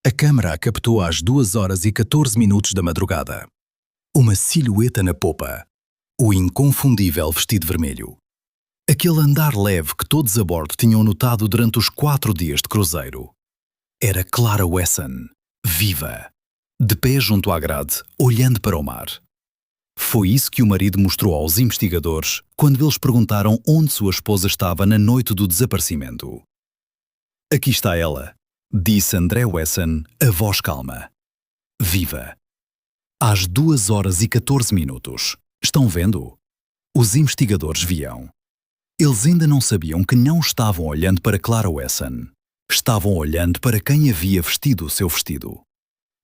A câmara captou às 2h14 da madrugada. Uma silhueta na popa. O inconfundível vestido vermelho. Aquele andar leve que todos a bordo tinham notado durante os 4 dias de cruzeiro. Era Clara Wesson, viva, de pé junto à grade, olhando para o mar. Foi isso que o marido mostrou aos investigadores quando eles perguntaram onde sua esposa estava na noite do desaparecimento. Aqui está ela, disse André Wesson, a voz calma. Viva. Às 2h14. Estão vendo? Os investigadores viam. Eles ainda não sabiam que não estavam olhando para Clara Wesson. Estavam olhando para quem havia vestido o seu vestido.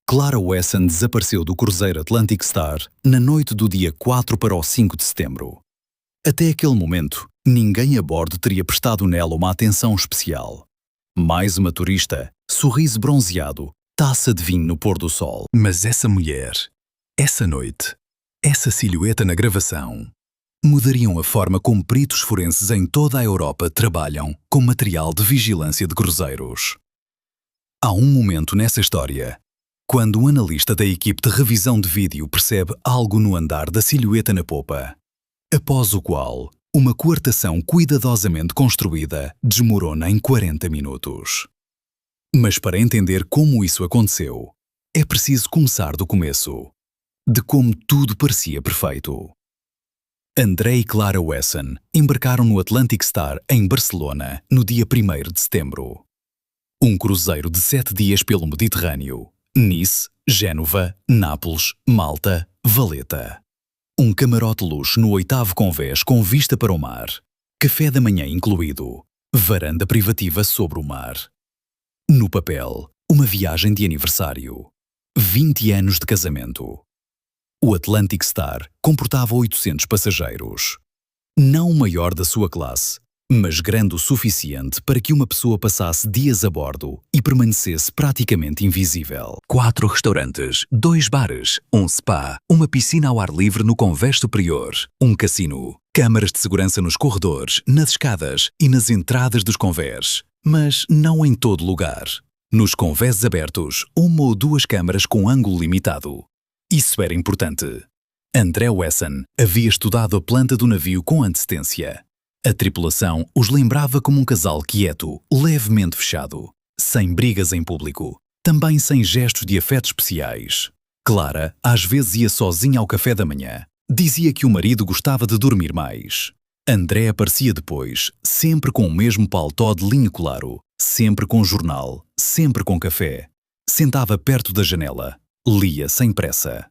Clara Wesson desapareceu do cruzeiro Atlantic Star na noite do dia 4 para o 5 de setembro. Até aquele momento, ninguém a bordo teria prestado nela uma atenção especial. Mais uma turista, sorriso bronzeado, taça de vinho no pôr do sol. Mas essa mulher, essa noite, essa silhueta na gravação, mudariam a forma como peritos forenses em toda a Europa trabalham com material de vigilância de cruzeiros. Há um momento nessa história, quando o analista da equipe de revisão de vídeo percebe algo no andar da silhueta na popa, após o qual uma coartação cuidadosamente construída desmorona em 40 minutos. Mas para entender como isso aconteceu, é preciso começar do começo, de como tudo parecia perfeito. André e Clara Wesson embarcaram no Atlantic Star em Barcelona no dia 1º de setembro. Um cruzeiro de 7 dias pelo Mediterrâneo, Nice, Génova, Nápoles, Malta, Valeta. Um camarote luxo no 8º convés com vista para o mar, café da manhã incluído, varanda privativa sobre o mar. No papel, uma viagem de aniversário. 20 anos de casamento. O Atlantic Star comportava 800 passageiros. Não o maior da sua classe, mas grande o suficiente para que uma pessoa passasse dias a bordo e permanecesse praticamente invisível. 4 restaurantes, 2 bares, um spa, uma piscina ao ar livre no convés superior, um cassino, câmaras de segurança nos corredores, nas escadas e nas entradas dos convés, mas não em todo lugar. Nos convés abertos, 1 ou 2 câmaras com ângulo limitado. Isso era importante. André Wesson havia estudado a planta do navio com antecedência. A tripulação os lembrava como um casal quieto, levemente fechado, sem brigas em público, também sem gestos de afeto especiais. Clara, às vezes ia sozinha ao café da manhã. Dizia que o marido gostava de dormir mais. André aparecia depois, sempre com o mesmo paletó de linho claro, sempre com jornal, sempre com café. Sentava perto da janela. Lia sem pressa.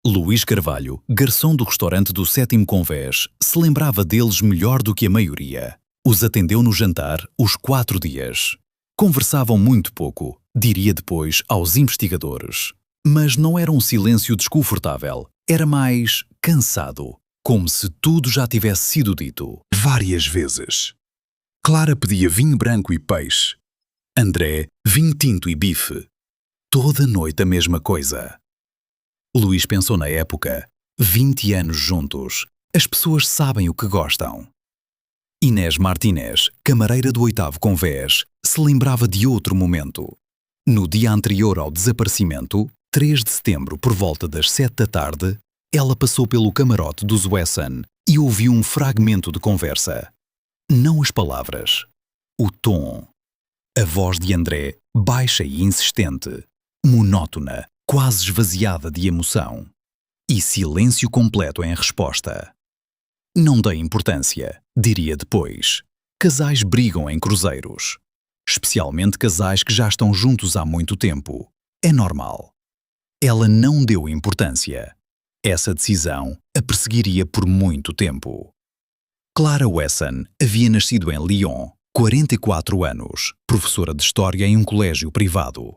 Luís Carvalho, garçom do restaurante do 7º convés, se lembrava deles melhor do que a maioria. Os atendeu no jantar os 4 dias. Conversavam muito pouco, diria depois aos investigadores. Mas não era um silêncio desconfortável, era mais cansado, como se tudo já tivesse sido dito. Várias vezes. Clara pedia vinho branco e peixe. André, vinho tinto e bife. Toda noite a mesma coisa. Luís pensou na época. 20 anos juntos. As pessoas sabem o que gostam. Inés Martínez, camareira do 8º convés, se lembrava de outro momento. No dia anterior ao desaparecimento, 3 de setembro por volta das 7 da tarde, ela passou pelo camarote dos Wesson e ouviu um fragmento de conversa. Não as palavras. O tom. A voz de André, baixa e insistente. Monótona, quase esvaziada de emoção. E silêncio completo em resposta. Não dei importância, diria depois. Casais brigam em cruzeiros. Especialmente casais que já estão juntos há muito tempo. É normal. Ela não deu importância. Essa decisão a perseguiria por muito tempo. Clara Wesson havia nascido em Lyon, 44 anos, professora de história em um colégio privado.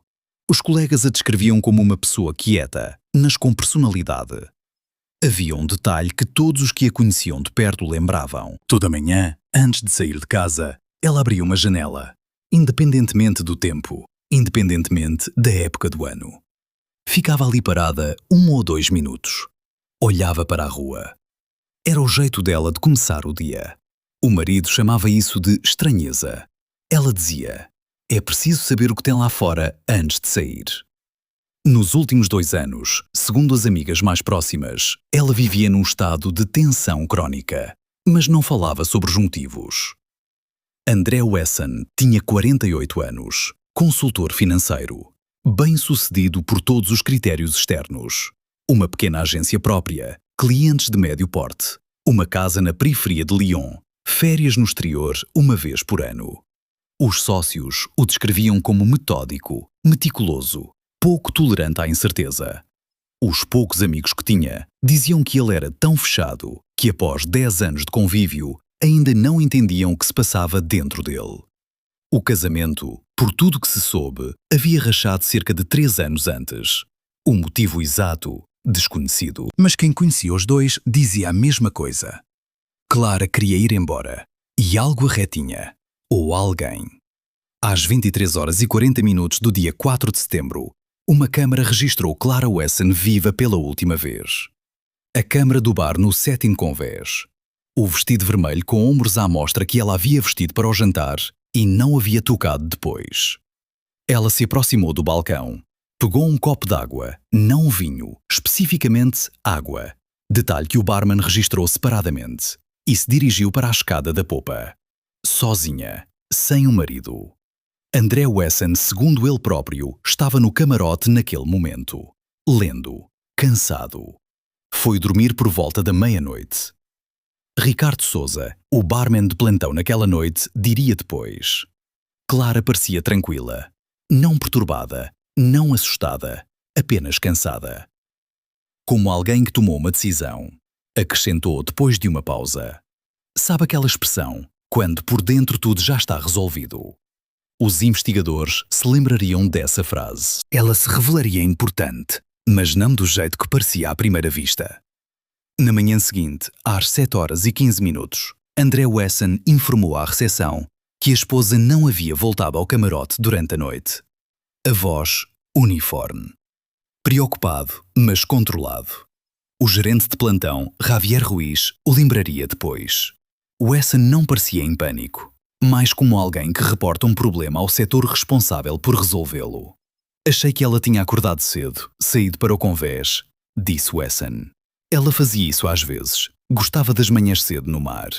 Os colegas a descreviam como uma pessoa quieta, mas com personalidade. Havia um detalhe que todos os que a conheciam de perto lembravam. Toda manhã, antes de sair de casa, ela abria uma janela, independentemente do tempo, independentemente da época do ano. Ficava ali parada 1 ou 2 minutos. Olhava para a rua. Era o jeito dela de começar o dia. O marido chamava isso de estranheza. Ela dizia: É preciso saber o que tem lá fora antes de sair. Nos últimos 2 anos, segundo as amigas mais próximas, ela vivia num estado de tensão crónica, mas não falava sobre os motivos. André Wesson tinha 48 anos, consultor financeiro, bem-sucedido por todos os critérios externos, uma pequena agência própria, clientes de médio porte, uma casa na periferia de Lyon, férias no exterior uma vez por ano. Os sócios o descreviam como metódico, meticuloso, pouco tolerante à incerteza. Os poucos amigos que tinha diziam que ele era tão fechado que, após 10 anos de convívio, ainda não entendiam o que se passava dentro dele. O casamento, por tudo que se soube, havia rachado cerca de 3 anos antes. O motivo exato, desconhecido. Mas quem conhecia os dois dizia a mesma coisa. Clara queria ir embora, e algo a retinha, ou alguém. Às 23h40 do dia 4 de setembro, uma câmara registrou Clara Wesson viva pela última vez. A câmara do bar no Setting Convés. O vestido vermelho com ombros à mostra que ela havia vestido para o jantar e não havia tocado depois. Ela se aproximou do balcão, pegou um copo d'água, não vinho, especificamente água, detalhe que o barman registrou separadamente, e se dirigiu para a escada da popa. Sozinha, sem o marido. André Wesson, segundo ele próprio, estava no camarote naquele momento, lendo, cansado. Foi dormir por volta da meia-noite. Ricardo Sousa, o barman de plantão naquela noite, diria depois: Clara parecia tranquila, não perturbada, não assustada, apenas cansada. Como alguém que tomou uma decisão, acrescentou depois de uma pausa. Sabe aquela expressão, quando por dentro tudo já está resolvido? Os investigadores se lembrariam dessa frase. Ela se revelaria importante, mas não do jeito que parecia à primeira vista. Na manhã seguinte, às 7h15, André Wesson informou à recepção que a esposa não havia voltado ao camarote durante a noite. A voz uniforme. Preocupado, mas controlado. O gerente de plantão, Javier Ruiz, o lembraria depois. Wesson não parecia em pânico, mais como alguém que reporta um problema ao setor responsável por resolvê-lo. Achei que ela tinha acordado cedo, saído para o convés, disse Wesson. Ela fazia isso às vezes, gostava das manhãs cedo no mar.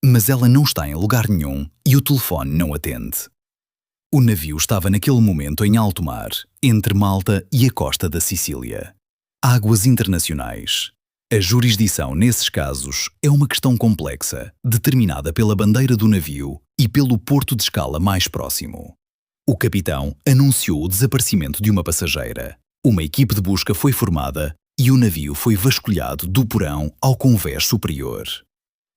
Mas ela não está em lugar nenhum e o telefone não atende. O navio estava naquele momento em alto mar, entre Malta e a costa da Sicília. Águas internacionais. A jurisdição nesses casos é uma questão complexa, determinada pela bandeira do navio e pelo porto de escala mais próximo. O capitão anunciou o desaparecimento de uma passageira. Uma equipe de busca foi formada e o navio foi vasculhado do porão ao convés superior.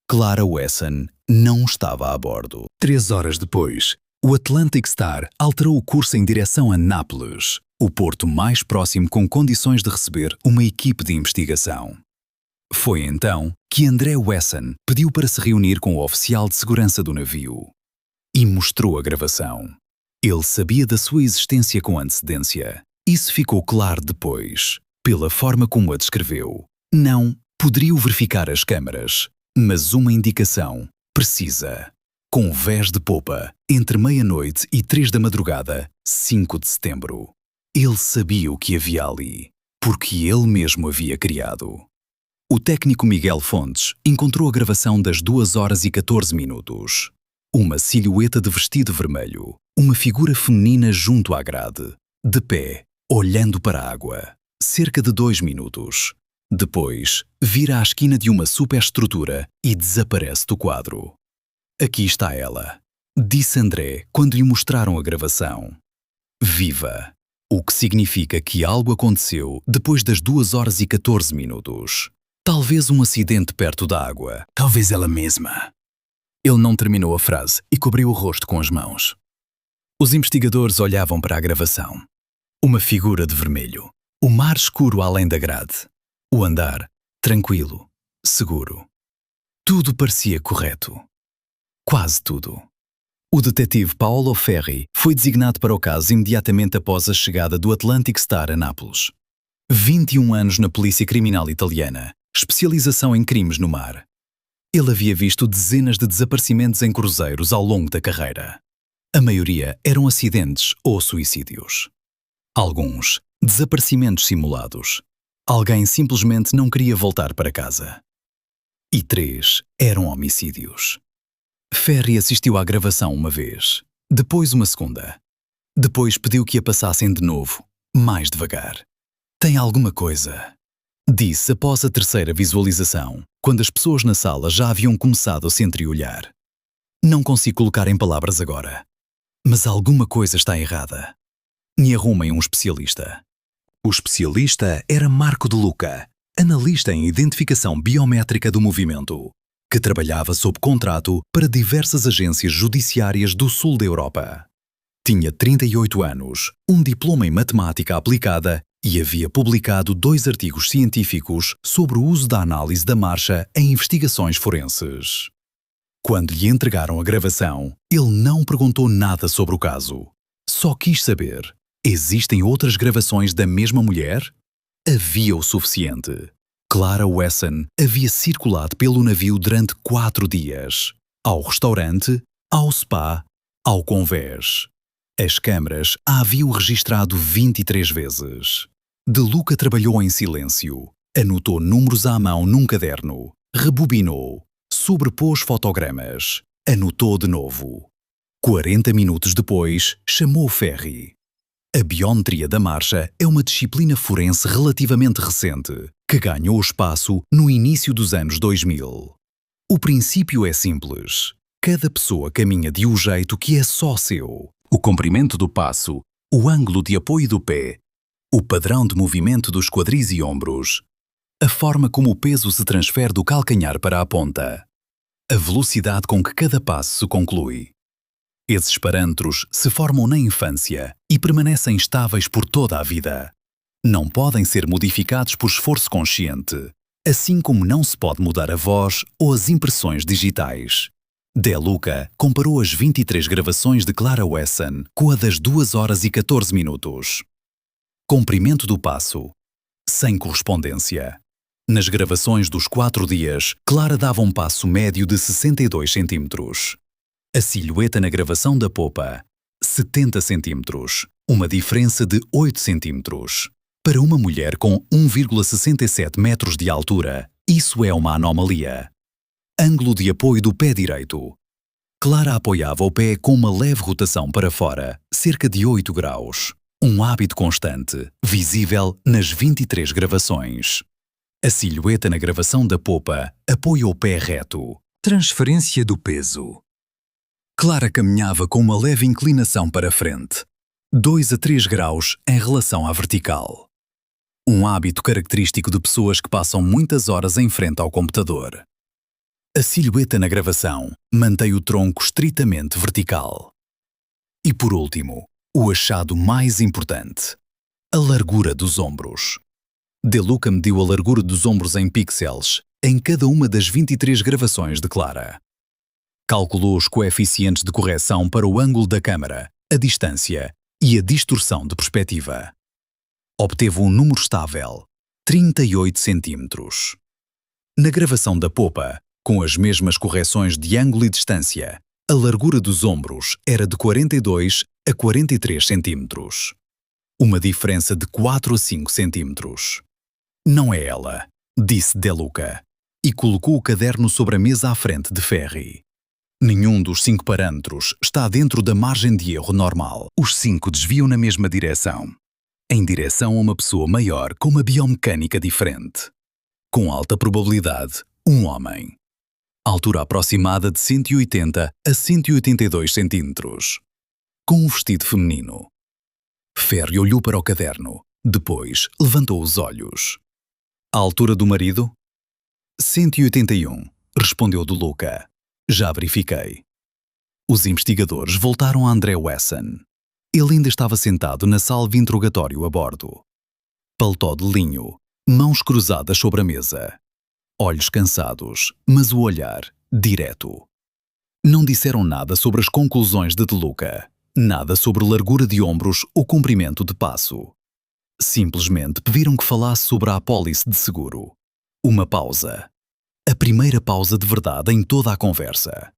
Clara Wesson não estava a bordo. 3 horas depois, o Atlantic Star alterou o curso em direção a Nápoles, o porto mais próximo com condições de receber uma equipe de investigação. Foi então que André Wesson pediu para se reunir com o oficial de segurança do navio. E mostrou a gravação. Ele sabia da sua existência com antecedência. Isso ficou claro depois, pela forma como a descreveu. Não poderiam verificar as câmaras, mas uma indicação precisa. Convés de popa, entre meia-noite e 3 da madrugada, 5 de setembro. Ele sabia o que havia ali, porque ele mesmo havia criado. O técnico Miguel Fontes encontrou a gravação das 2h14. Uma silhueta de vestido vermelho, uma figura feminina junto à grade, de pé, olhando para a água. Cerca de 2 minutos. Depois, vira à esquina de uma superestrutura e desaparece do quadro. Aqui está ela, disse André quando lhe mostraram a gravação. Viva! O que significa que algo aconteceu depois das 2h14. Talvez um acidente perto da água. Talvez ela mesma. Ele não terminou a frase e cobriu o rosto com as mãos. Os investigadores olhavam para a gravação. Uma figura de vermelho. O mar escuro além da grade. O andar, tranquilo, seguro. Tudo parecia correto. Quase tudo. O detetive Paolo Ferri foi designado para o caso imediatamente após a chegada do Atlantic Star a Nápoles. 21 anos na polícia criminal italiana, especialização em crimes no mar. Ele havia visto dezenas de desaparecimentos em cruzeiros ao longo da carreira. A maioria eram acidentes ou suicídios. Alguns, desaparecimentos simulados. Alguém simplesmente não queria voltar para casa. E 3 eram homicídios. Ferry assistiu à gravação uma vez, depois uma segunda. Depois pediu que a passassem de novo, mais devagar. Tem alguma coisa, disse após a terceira visualização, quando as pessoas na sala já haviam começado a se entreolhar. Não consigo colocar em palavras agora, mas alguma coisa está errada. Me arrumem um especialista. O especialista era Marco De Luca, analista em identificação biométrica do movimento, que trabalhava sob contrato para diversas agências judiciárias do sul da Europa. Tinha 38 anos, um diploma em matemática aplicada e havia publicado 2 artigos científicos sobre o uso da análise da marcha em investigações forenses. Quando lhe entregaram a gravação, ele não perguntou nada sobre o caso. Só quis saber: existem outras gravações da mesma mulher? Havia o suficiente. Clara Wesson havia circulado pelo navio durante 4 dias. Ao restaurante, ao spa, ao convés. As câmaras a haviam registrado 23 vezes. De Luca trabalhou em silêncio. Anotou números à mão num caderno. Rebobinou. Sobrepôs fotogramas. Anotou de novo. 40 minutos depois, chamou Ferry. A biometria da marcha é uma disciplina forense relativamente recente, que ganhou espaço no início dos anos 2000. O princípio é simples. Cada pessoa caminha de um jeito que é só seu. O comprimento do passo, o ângulo de apoio do pé, o padrão de movimento dos quadris e ombros, a forma como o peso se transfere do calcanhar para a ponta, a velocidade com que cada passo se conclui. Esses parâmetros se formam na infância e permanecem estáveis por toda a vida. Não podem ser modificados por esforço consciente, assim como não se pode mudar a voz ou as impressões digitais. De Luca comparou as 23 gravações de Clara Wesson com a das 2 horas e 14 minutos. Comprimento do passo. Sem correspondência. Nas gravações dos 4 dias, Clara dava um passo médio de 62 centímetros. A silhueta na gravação da popa, 70 centímetros, uma diferença de 8 centímetros. Para uma mulher com 1,67 metros de altura, isso é uma anomalia. Ângulo de apoio do pé direito. Clara apoiava o pé com uma leve rotação para fora, cerca de 8 graus. Um hábito constante, visível nas 23 gravações. A silhueta na gravação da popa apoia o pé reto. Transferência do peso. Clara caminhava com uma leve inclinação para frente, 2 a 3 graus em relação à vertical. Um hábito característico de pessoas que passam muitas horas em frente ao computador. A silhueta na gravação mantém o tronco estritamente vertical. E por último, o achado mais importante: a largura dos ombros. De Luca mediu a largura dos ombros em pixels em cada uma das 23 gravações de Clara. Calculou os coeficientes de correção para o ângulo da câmara, a distância e a distorção de perspectiva. Obteve um número estável, 38 centímetros. Na gravação da popa, com as mesmas correções de ângulo e distância, a largura dos ombros era de 42 a 43 centímetros. Uma diferença de 4 a 5 centímetros. Não é ela, disse De Luca, e colocou o caderno sobre a mesa à frente de Ferry. Nenhum dos 5 parâmetros está dentro da margem de erro normal. Os 5 desviam na mesma direção. Em direção a uma pessoa maior com uma biomecânica diferente. Com alta probabilidade, um homem. Altura aproximada de 180 a 182 centímetros. Com um vestido feminino. Ferry olhou para o caderno. Depois, levantou os olhos. A altura do marido? 181, respondeu De Luca. Já verifiquei. Os investigadores voltaram a André Wesson. Ele ainda estava sentado na sala de interrogatório a bordo. Paletó de linho, mãos cruzadas sobre a mesa. Olhos cansados, mas o olhar direto. Não disseram nada sobre as conclusões de Luca, nada sobre largura de ombros ou comprimento de passo. Simplesmente pediram que falasse sobre a apólice de seguro. Uma pausa. A primeira pausa de verdade em toda a conversa.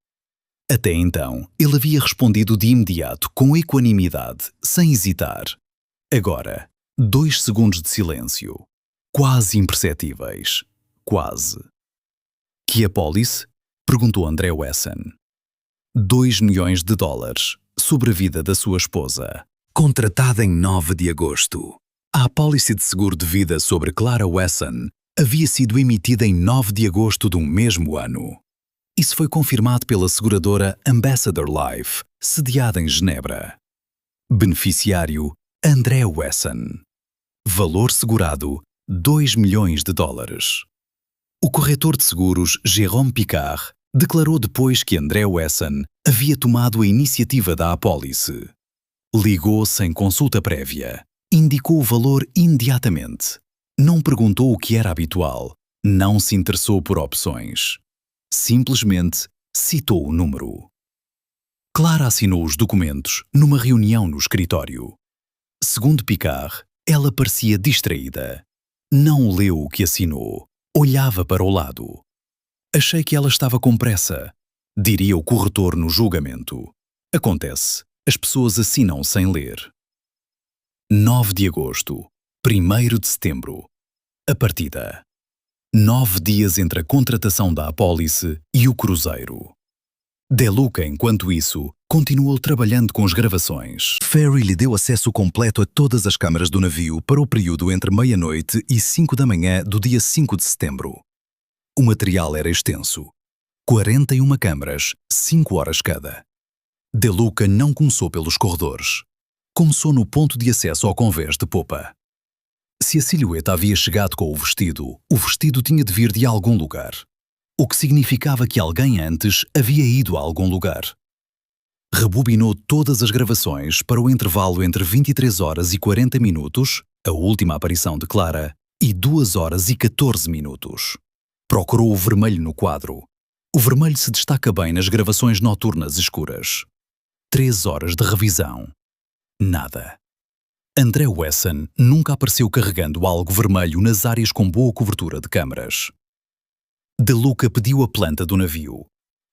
Até então, ele havia respondido de imediato, com equanimidade, sem hesitar. Agora, 2 segundos de silêncio. Quase imperceptíveis. Quase. Que apólice? Perguntou André Wesson. 2 milhões de dólares sobre a vida da sua esposa. Contratada em 9 de agosto. A apólice de seguro de vida sobre Clara Wesson havia sido emitida em 9 de agosto do mesmo ano. Isso foi confirmado pela seguradora Ambassador Life, sediada em Genebra. Beneficiário André Wesson. Valor segurado 2 milhões de dólares. O corretor de seguros Jérôme Picard declarou depois que André Wesson havia tomado a iniciativa da apólice. Ligou sem consulta prévia, indicou o valor imediatamente, não perguntou o que era habitual, não se interessou por opções. Simplesmente citou o número. Clara assinou os documentos numa reunião no escritório. Segundo Picard, ela parecia distraída. Não leu o que assinou, olhava para o lado. Achei que ela estava com pressa, diria o corretor no julgamento. Acontece, as pessoas assinam sem ler. 9 de agosto, 1º de setembro. A partida. 9 dias entre a contratação da apólice e o cruzeiro. De Luca, enquanto isso, continuou trabalhando com as gravações. Ferry lhe deu acesso completo a todas as câmaras do navio para o período entre meia-noite e 5 da manhã do dia 5 de setembro. O material era extenso. 41 câmaras, 5 horas cada. De Luca não começou pelos corredores. Começou no ponto de acesso ao convés de popa. Se a silhueta havia chegado com o vestido tinha de vir de algum lugar. O que significava que alguém antes havia ido a algum lugar. Rebobinou todas as gravações para o intervalo entre 23 horas e 40 minutos, a última aparição de Clara, e 2 horas e 14 minutos. Procurou o vermelho no quadro. O vermelho se destaca bem nas gravações noturnas escuras. 3 horas de revisão. Nada. André Wesson nunca apareceu carregando algo vermelho nas áreas com boa cobertura de câmaras. De Luca pediu a planta do navio.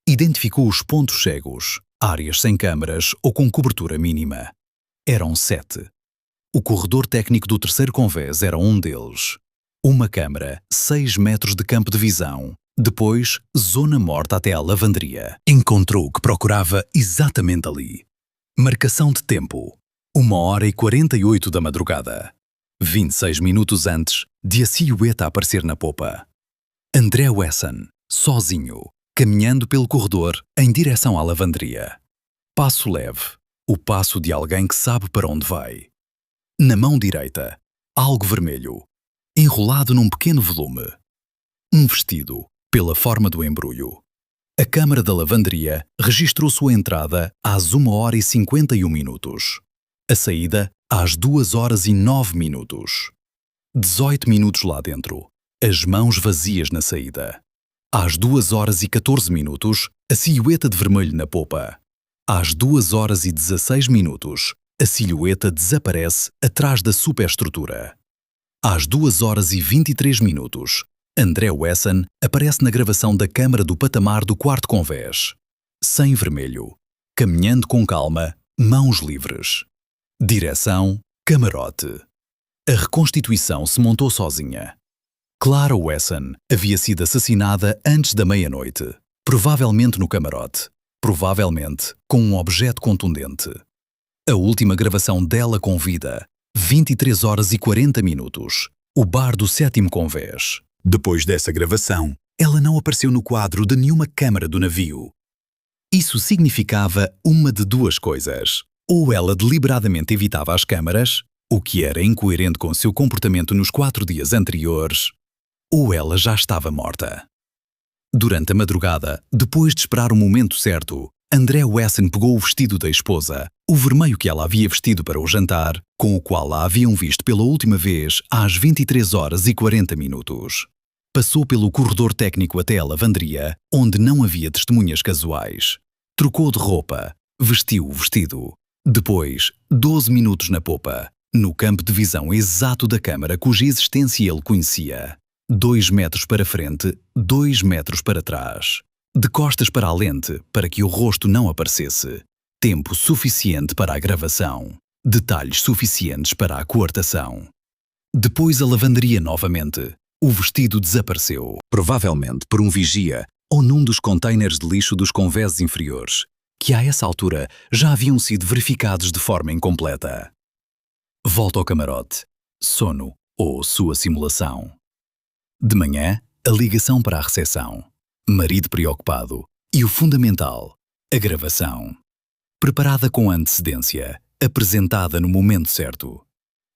Identificou os pontos cegos, áreas sem câmaras ou com cobertura mínima. Eram 7. O corredor técnico do terceiro convés era um deles. Uma câmara, 6 metros de campo de visão. Depois, zona morta até à lavanderia. Encontrou o que procurava exatamente ali. Marcação de tempo. 1h48 da madrugada. 26 minutos antes de a silhueta aparecer na popa. André Wesson, sozinho, caminhando pelo corredor em direção à lavanderia. Passo leve, o passo de alguém que sabe para onde vai. Na mão direita, algo vermelho, enrolado num pequeno volume. Um vestido, pela forma do embrulho. A câmara da lavanderia registrou sua entrada às 1h51 minutos. A saída às 2h09 minutos. 18 minutos lá dentro, as mãos vazias na saída. Às 2h14 minutos, a silhueta de vermelho na popa. Às 2h16 minutos, a silhueta desaparece atrás da superestrutura. Às 2h23 minutos, André Wesson aparece na gravação da câmara do patamar do quarto convés. Sem vermelho, caminhando com calma, mãos livres. Direção, camarote. A reconstituição se montou sozinha. Clara Wesson havia sido assassinada antes da meia-noite, provavelmente no camarote, provavelmente com um objeto contundente. A última gravação dela com vida, 23h40 minutos, o bar do 7º convés. Depois dessa gravação, ela não apareceu no quadro de nenhuma câmara do navio. Isso significava uma de duas coisas. Ou ela deliberadamente evitava as câmaras, o que era incoerente com seu comportamento nos 4 dias anteriores, ou ela já estava morta. Durante a madrugada, depois de esperar o momento certo, André Wesson pegou o vestido da esposa, o vermelho que ela havia vestido para o jantar, com o qual a haviam visto pela última vez às 23h40 minutos. Passou pelo corredor técnico até a lavanderia, onde não havia testemunhas casuais. Trocou de roupa, vestiu o vestido. Depois, 12 minutos na popa, no campo de visão exato da câmara cuja existência ele conhecia. 2 metros para frente, 2 metros para trás. De costas para a lente, para que o rosto não aparecesse. Tempo suficiente para a gravação. Detalhes suficientes para a coartação. Depois a lavanderia novamente. O vestido desapareceu. Provavelmente por um vigia ou num dos containers de lixo dos convéses inferiores, que a essa altura já haviam sido verificados de forma incompleta. Volta ao camarote. Sono ou sua simulação. De manhã, a ligação para a recepção. Marido preocupado. E o fundamental, a gravação. Preparada com antecedência, apresentada no momento certo.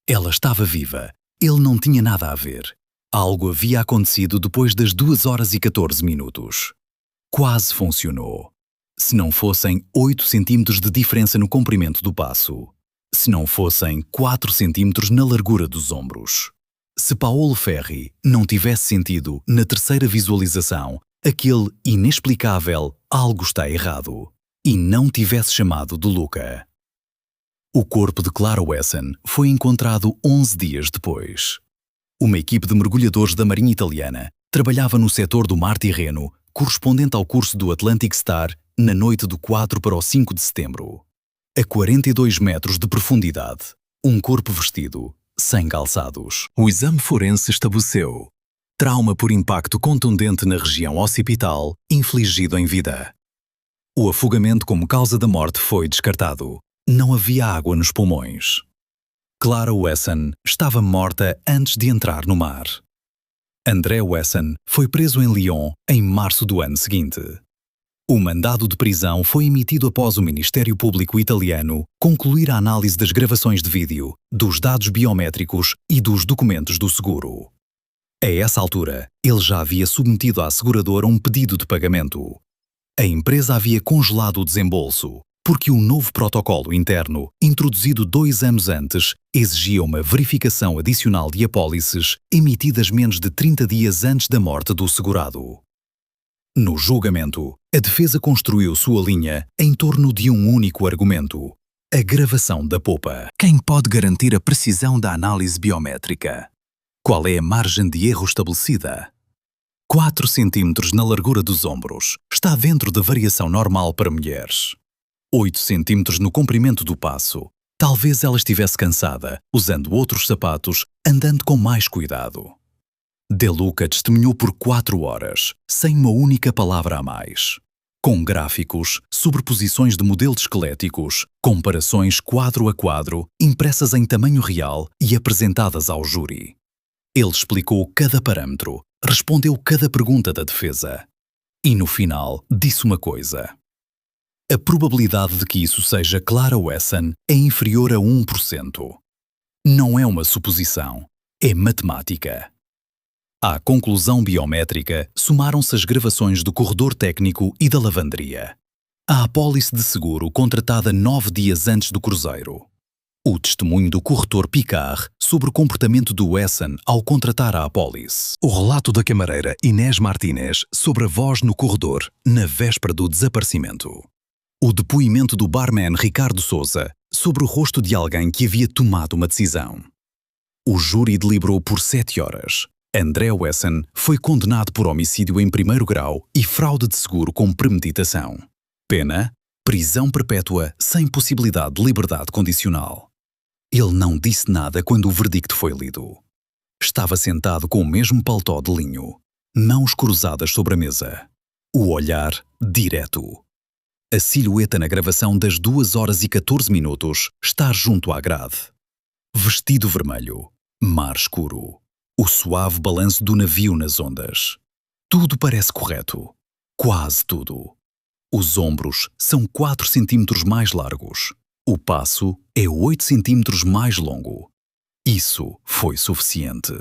Ela estava viva, ele não tinha nada a ver. Algo havia acontecido depois das 2h14. Quase funcionou. Se não fossem 8 centímetros de diferença no comprimento do passo. Se não fossem 4 centímetros na largura dos ombros. Se Paolo Ferri não tivesse sentido, na terceira visualização, aquele inexplicável algo está errado, e não tivesse chamado de Luca. O corpo de Clara Wesson foi encontrado 11 dias depois. Uma equipe de mergulhadores da Marinha Italiana trabalhava no setor do Mar Tirreno, correspondente ao curso do Atlantic Star, na noite do 4 para o 5 de setembro. A 42 metros de profundidade, um corpo vestido, sem calçados. O exame forense estabeleceu trauma por impacto contundente na região occipital, infligido em vida. O afogamento como causa da morte foi descartado. Não havia água nos pulmões. Clara Wesson estava morta antes de entrar no mar. André Wesson foi preso em Lyon em março do ano seguinte. O mandado de prisão foi emitido após o Ministério Público italiano concluir a análise das gravações de vídeo, dos dados biométricos e dos documentos do seguro. A essa altura, ele já havia submetido à seguradora um pedido de pagamento. A empresa havia congelado o desembolso, porque o novo protocolo interno, introduzido 2 anos antes, exigia uma verificação adicional de apólices emitidas menos de 30 dias antes da morte do segurado. No julgamento, a defesa construiu sua linha em torno de um único argumento: a gravação da popa. Quem pode garantir a precisão da análise biométrica? Qual é a margem de erro estabelecida? 4 centímetros na largura dos ombros está dentro da variação normal para mulheres. 8 centímetros no comprimento do passo. Talvez ela estivesse cansada, usando outros sapatos, andando com mais cuidado. De Luca testemunhou por 4 horas, sem uma única palavra a mais. Com gráficos, sobreposições de modelos esqueléticos, comparações quadro a quadro, impressas em tamanho real e apresentadas ao júri. Ele explicou cada parâmetro, respondeu cada pergunta da defesa. E no final, disse uma coisa. A probabilidade de que isso seja Clara Wesson é inferior a 1%. Não é uma suposição, é matemática. À conclusão biométrica, somaram-se as gravações do corredor técnico e da lavanderia. A apólice de seguro contratada 9 dias antes do cruzeiro. O testemunho do corretor Picard sobre o comportamento do Wesson ao contratar a apólice. O relato da camareira Inés Martínez sobre a voz no corredor, na véspera do desaparecimento. O depoimento do barman Ricardo Souza sobre o rosto de alguém que havia tomado uma decisão. O júri deliberou por 7 horas. André Wesson foi condenado por homicídio em 1º grau e fraude de seguro com premeditação. Pena: prisão perpétua sem possibilidade de liberdade condicional. Ele não disse nada quando o verdicto foi lido. Estava sentado com o mesmo paletó de linho, mãos cruzadas sobre a mesa. O olhar direto. A silhueta na gravação das 2h14 está junto à grade. Vestido vermelho, mar escuro, o suave balanço do navio nas ondas. Tudo parece correto. Quase tudo. Os ombros são 4 centímetros mais largos. O passo é 8 centímetros mais longo. Isso foi suficiente.